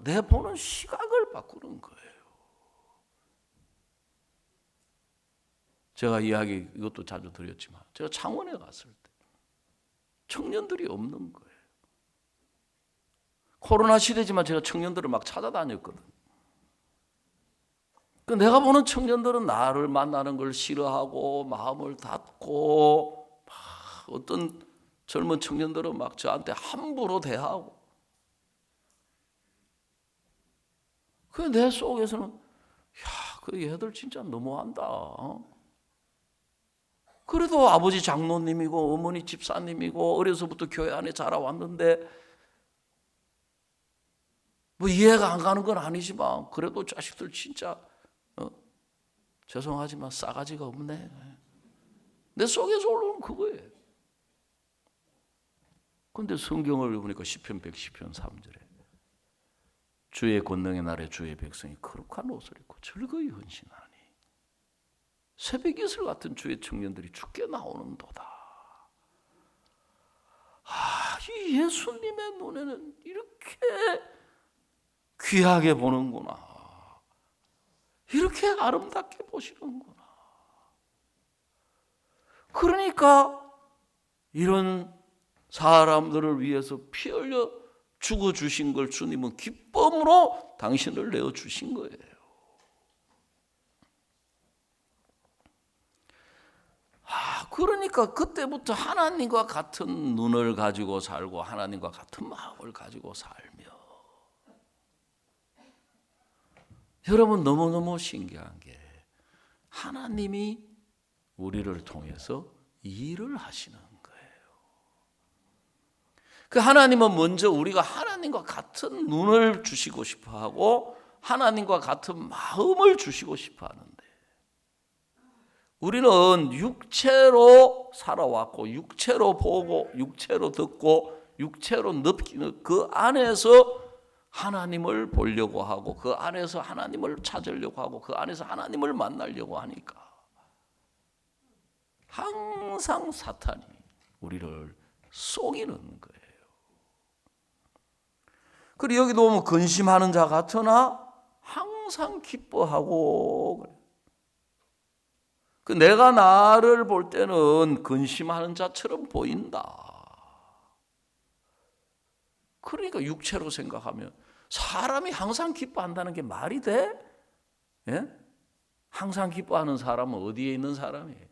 내 보는 시각을 바꾸는 거예요. 제가 이것도 자주 드렸지만, 제가 창원에 갔을 때 청년들이 없는 거예요. 코로나 시대지만 제가 청년들을 막 찾아다녔거든. 내가 보는 청년들은 나를 만나는 걸 싫어하고 마음을 닫고, 막 어떤 젊은 청년들은 막 저한테 함부로 대하고. 내 속에서는 그 얘들 진짜 너무한다. 그래도 아버지 장로님이고 어머니 집사님이고 어려서부터 교회 안에 자라왔는데 뭐 이해가 안 가는 건 아니지만 그래도 자식들 진짜 죄송하지만 싸가지가 없네. 내 속에서 올라오는 그거예요. 그런데 성경을 보니까 시편 110편 3절에 주의 권능의 날에 주의 백성이 거룩한 옷을 입고 즐거이 헌신하니 새벽 이슬 같은 주의 청년들이 주께 나오는도다. 이 예수님의 눈에는 이렇게 귀하게 보는구나. 이렇게 아름답게 보시는구나. 그러니까 이런 사람들을 위해서 피 흘려 죽어주신 걸 주님은 기쁨으로 당신을 내어주신 거예요. 그러니까 그때부터 하나님과 같은 눈을 가지고 살고 하나님과 같은 마음을 가지고 살며, 여러분 너무너무 신기한 게 하나님이 우리를 통해서 일을 하시는 거예요. 그 하나님은 먼저 우리가 하나님과 같은 눈을 주시고 싶어 하고 하나님과 같은 마음을 주시고 싶어 하는데, 우리는 육체로 살아왔고 육체로 보고 육체로 듣고 육체로 느끼는 그 안에서 하나님을 보려고 하고 그 안에서 하나님을 찾으려고 하고 그 안에서 하나님을 만나려고 하니까 항상 사탄이 우리를 속이는 거예요. 그리고 여기도 보면 근심하는 자 같으나 항상 기뻐하고 그래요. 내가 나를 볼 때는 근심하는 자처럼 보인다. 그러니까 육체로 생각하면 사람이 항상 기뻐한다는 게 말이 돼? 예? 항상 기뻐하는 사람은 어디에 있는 사람이에요?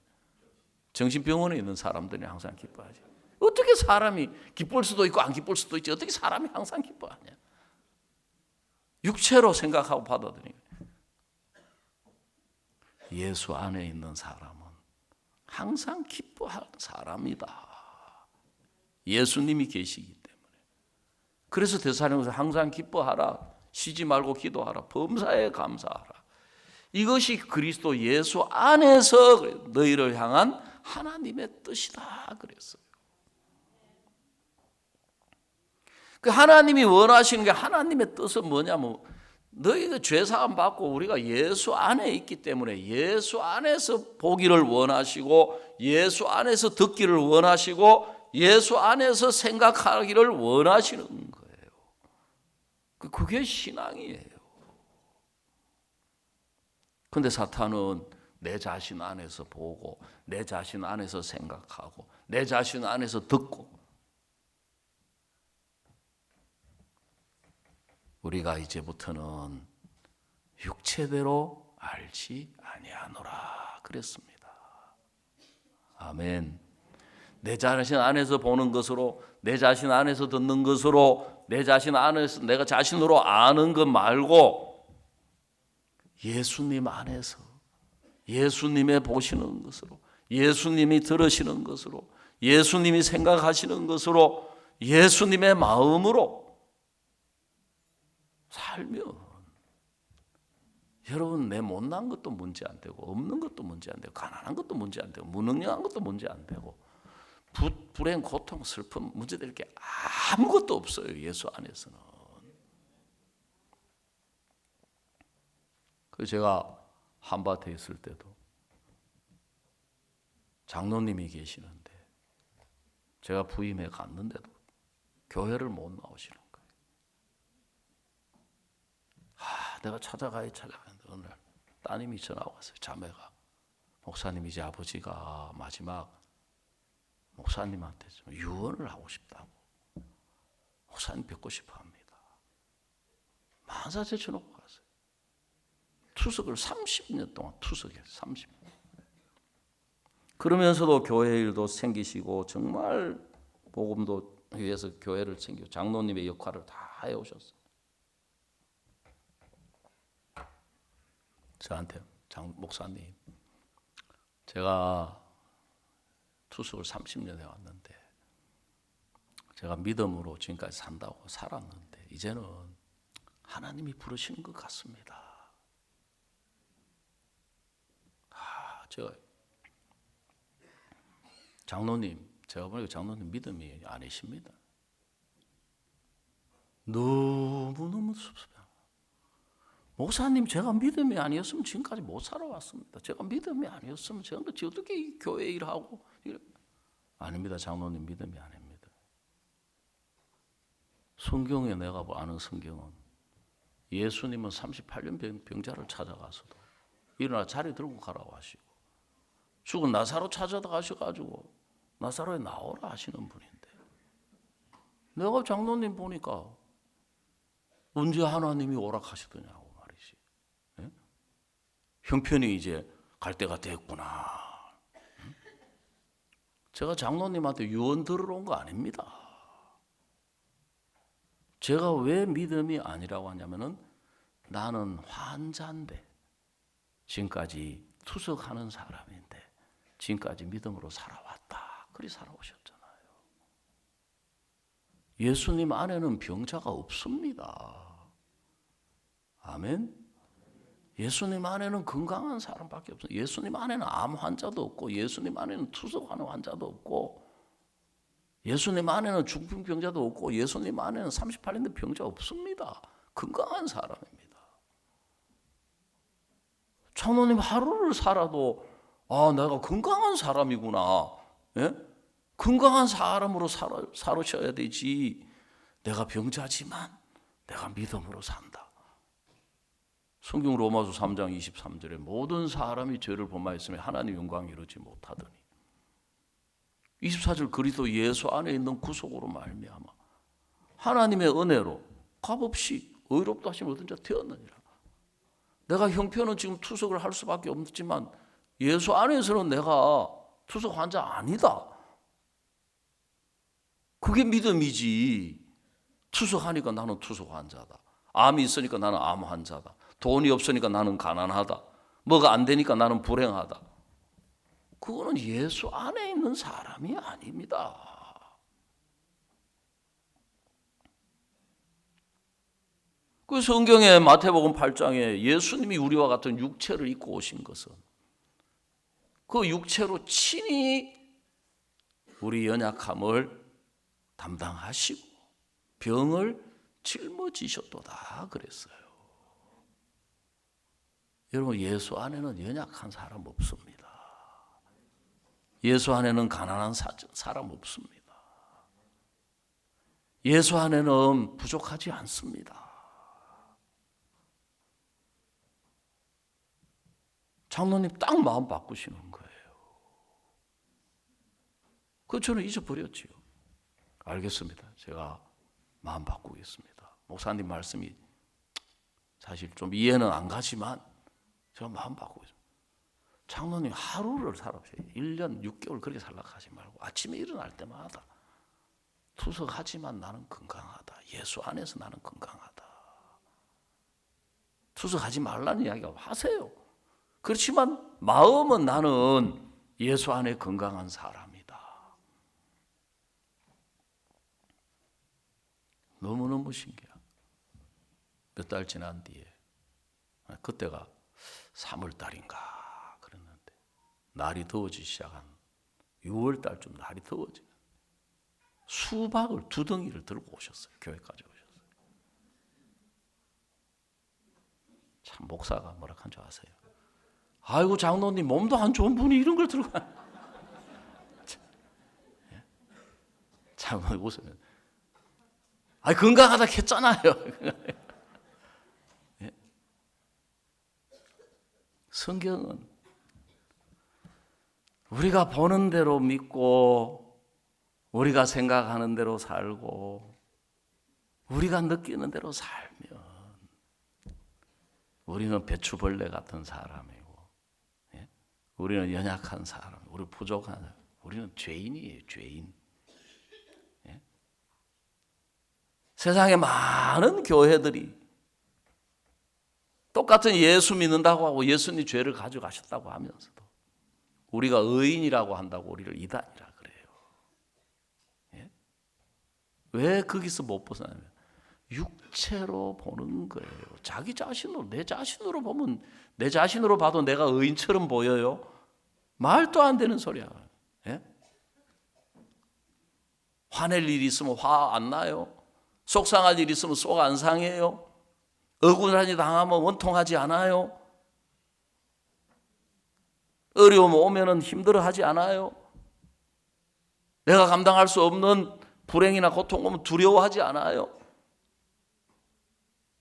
정신병원에 있는 사람들이 항상 기뻐하지. 어떻게 사람이 기쁠 수도 있고 안 기쁠 수도 있지. 어떻게 사람이 항상 기뻐하냐? 육체로 생각하고 받아들이니까. 예수 안에 있는 사람은 항상 기뻐하는 사람이다. 예수님이 계시기 때문에. 그래서 데살로니가서 항상 기뻐하라, 쉬지 말고 기도하라, 범사에 감사하라. 이것이 그리스도 예수 안에서 너희를 향한 하나님의 뜻이다 그랬어요. 그 하나님이 원하시는 게, 하나님의 뜻은 뭐냐면 너희가 죄사함 받고 우리가 예수 안에 있기 때문에 예수 안에서 보기를 원하시고 예수 안에서 듣기를 원하시고 예수 안에서 생각하기를 원하시는 거예요. 그게 신앙이에요. 그런데 사탄은 내 자신 안에서 보고 내 자신 안에서 생각하고 내 자신 안에서 듣고, 우리가 이제부터는 육체대로 알지 아니하노라 그랬습니다. 아멘. 내 자신 안에서 보는 것으로, 내 자신 안에서 듣는 것으로, 내 자신 안에서 내가 자신으로 아는 것 말고 예수님 안에서, 예수님의 보시는 것으로, 예수님이 들으시는 것으로, 예수님이 생각하시는 것으로, 예수님의 마음으로 살면, 여러분 내 못난 것도 문제 안 되고 없는 것도 문제 안 되고 가난한 것도 문제 안 되고 무능력한 것도 문제 안 되고 불행, 고통, 슬픔 문제될 게 아무것도 없어요. 예수 안에서는. 그 제가 한밭에 있을 때도 장로님이 계시는데 제가 부임해 갔는데도 교회를 못 나오시는 거예요. 내가 찾아가는데 어느 날 따님이 전화가 왔어요. 자매가, 목사님 이제 아버지가 마지막 목사님한테 좀 유언을 하고 싶다고, 목사님 뵙고 싶어 합니다. 만사 제쳐놓고 갔어요. 투석을 30년 동안 투석했어요. 30년. 그러면서도 교회 일도 챙기시고 정말 복음도 위해서 교회를 챙기고 장로님의 역할을 다 해오셨어요. 저한테 목사님, 제가 투석을 30년 해왔는데 제가 믿음으로 지금까지 산다고 살았는데 이제는 하나님이 부르시는 것 같습니다. 제가 장로님, 제가 보니까 장로님 믿음이 아니십니다. 너무너무 섭섭해요. 목사님, 제가 믿음이 아니었으면 지금까지 못 살아왔습니다. 제가 믿음이 아니었으면 제가 어떻게 이 교회 일하고. 아닙니다. 장로님 믿음이 아닙니다. 성경에 내가 아는 성경은 예수님은 38년 병자를 찾아가서도 일어나 자리 들고 가라고 하시고, 죽은 나사로 찾아가셔가지고 나사로에 나오라 하시는 분인데, 내가 장로님 보니까 언제 하나님이 오락하시더냐고 말이지. 네? 형편이 이제 갈 때가 됐구나. 제가 장로님한테 유언 들으러 온 거 아닙니다. 제가 왜 믿음이 아니라고 하냐면은 나는 환자인데, 지금까지 투석하는 사람인데 지금까지 믿음으로 살아왔다. 그리 살아오셨잖아요. 예수님 안에는 병자가 없습니다. 아멘. 예수님 안에는 건강한 사람밖에 없어요. 예수님 안에는 암 환자도 없고, 예수님 안에는 투석하는 환자도 없고, 예수님 안에는 중풍 병자도 없고, 예수님 안에는 38년 된 병자 없습니다. 건강한 사람입니다. 장로님 하루를 살아도 내가 건강한 사람이구나. 예? 건강한 사람으로 살으셔야 되지. 내가 병자지만 내가 믿음으로 산다. 성경 로마서 3장 23절에 모든 사람이 죄를 범하였으며 하나님 영광 이루지 못하더니, 24절 그리스도 예수 안에 있는 구속으로 말미암아 하나님의 은혜로 값없이 의롭다 하심을 얻은 자 되었느니라. 내가 형편은 지금 투석을 할 수밖에 없지만 예수 안에서는 내가 투석 환자 아니다. 그게 믿음이지. 투석하니까 나는 투석 환자다. 암이 있으니까 나는 암 환자다. 돈이 없으니까 나는 가난하다. 뭐가 안 되니까 나는 불행하다. 그거는 예수 안에 있는 사람이 아닙니다. 그 성경에 마태복음 8장에 예수님이 우리와 같은 육체를 입고 오신 것은 그 육체로 친히 우리 연약함을 담당하시고 병을 짊어지셨도다 그랬어요. 여러분, 예수 안에는 연약한 사람 없습니다. 예수 안에는 가난한 사람 없습니다. 예수 안에는 부족하지 않습니다. 장로님 딱 마음 바꾸시는 거예요. 그거 저는 잊어버렸지요. 알겠습니다. 제가 마음 바꾸겠습니다. 목사님 말씀이 사실 좀 이해는 안 가지만 제가 마음 바꾸겠습니다. 장로님 하루를 살아보세요. 1년 6개월 그렇게 살라고 하지 말고 아침에 일어날 때마다 투석하지만 나는 건강하다. 예수 안에서 나는 건강하다. 투석하지 말라는 이야기가 하세요. 그렇지만 마음은 나는 예수 안에 건강한 사람이다. 너무너무 신기해요. 몇 달 지난 뒤에, 그때가 3월 달인가 그랬는데 날이 더워지기 시작한 6월 달쯤 날이 더워지는 수박을 2덩이를 들고 오셨어요. 교회까지 오셨어요. 참 목사가 뭐라 한 줄 아세요? 아이고 장로님 몸도 안 좋은 분이 이런 걸 들고 참 웃으면 건강하다 했잖아요. 성경은 우리가 보는 대로 믿고 우리가 생각하는 대로 살고 우리가 느끼는 대로 살면 우리는 배추벌레 같은 사람이고 우리는 연약한 사람, 우리 부족한 사람, 우리는 죄인이에요. 죄인. 세상에 많은 교회들이 똑같은 예수 믿는다고 하고 예수님 죄를 가져가셨다고 하면서도 우리가 의인이라고 한다고 우리를 이단이라 그래요. 왜 거기서 못 벗어나면 육체로 보는 거예요. 자기 자신으로, 내 자신으로 보면 내 자신으로 봐도 내가 의인처럼 보여요? 말도 안 되는 소리야. 화낼 일이 있으면 화 안 나요? 속상할 일이 있으면 속 안 상해요? 억울한 일 당하면 원통하지 않아요? 어려움 오면은 힘들어하지 않아요? 내가 감당할 수 없는 불행이나 고통 오면 두려워하지 않아요?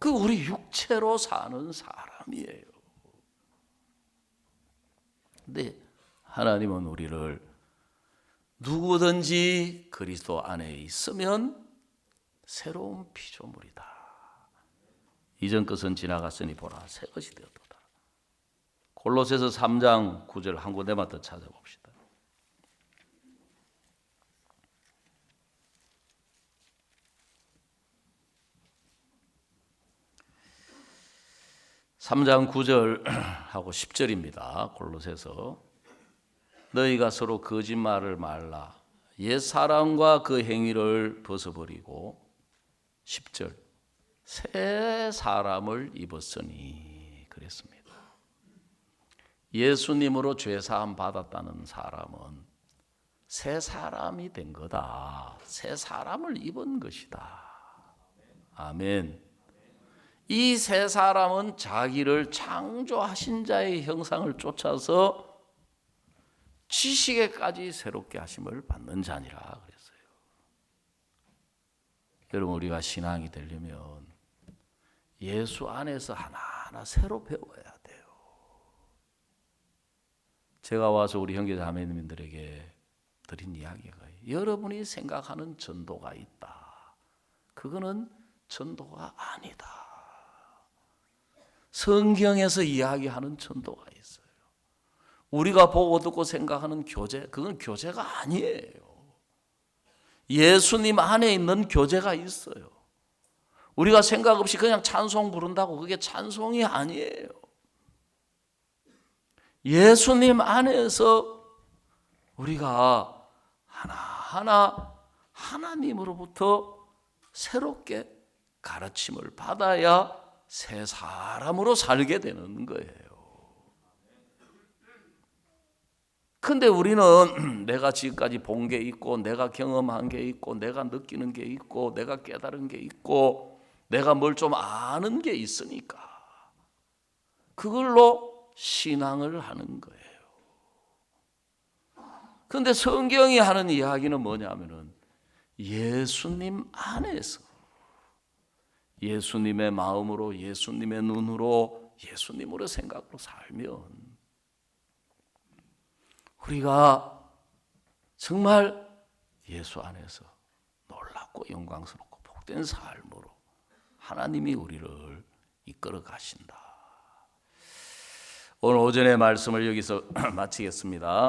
그 우리 육체로 사는 사람이에요. 근데 하나님은 우리를 누구든지 그리스도 안에 있으면 새로운 피조물이다. 이전 것은 지나갔으니 보라 새 것이 되었도다. 골로새서 3장 9절 한 군데만 더 찾아봅시다. (3장 9절하고 10절입니다) 골로새서 너희가 서로 거짓말을 말라 옛사람과 그 행위를 벗어버리고 10절 새 사람을 입었으니 그랬습니다. 예수님으로 죄사함 받았다는 사람은 새 사람이 된 거다. 새 사람을 입은 것이다. 아멘. 이 새 사람은 자기를 창조하신 자의 형상을 쫓아서 지식에까지 새롭게 하심을 받는 자니라 그랬어요. 여러분 우리가 신앙이 되려면 예수 안에서 하나하나 새로 배워야 돼요. 제가 와서 우리 형제 자매님들에게 드린 이야기가 여러분이 생각하는 전도가 있다. 그거는 전도가 아니다. 성경에서 이야기하는 전도가 있어요. 우리가 보고 듣고 생각하는 교제, 그건 교제가 아니에요. 예수님 안에 있는 교제가 있어요. 우리가 생각 없이 그냥 찬송 부른다고 그게 찬송이 아니에요. 예수님 안에서 우리가 하나하나 하나님으로부터 새롭게 가르침을 받아야 새 사람으로 살게 되는 거예요. 근데 우리는 내가 지금까지 본 게 있고 내가 경험한 게 있고 내가 느끼는 게 있고 내가 깨달은 게 있고 내가 뭘 좀 아는 게 있으니까 그걸로 신앙을 하는 거예요. 그런데 성경이 하는 이야기는 뭐냐면은 예수님 안에서 예수님의 마음으로 예수님의 눈으로 예수님으로 생각으로 살면 우리가 정말 예수 안에서 놀랍고 영광스럽고 복된 삶으로 하나님이 우리를 이끌어 가신다. 오늘 오전의 말씀을 여기서 마치겠습니다.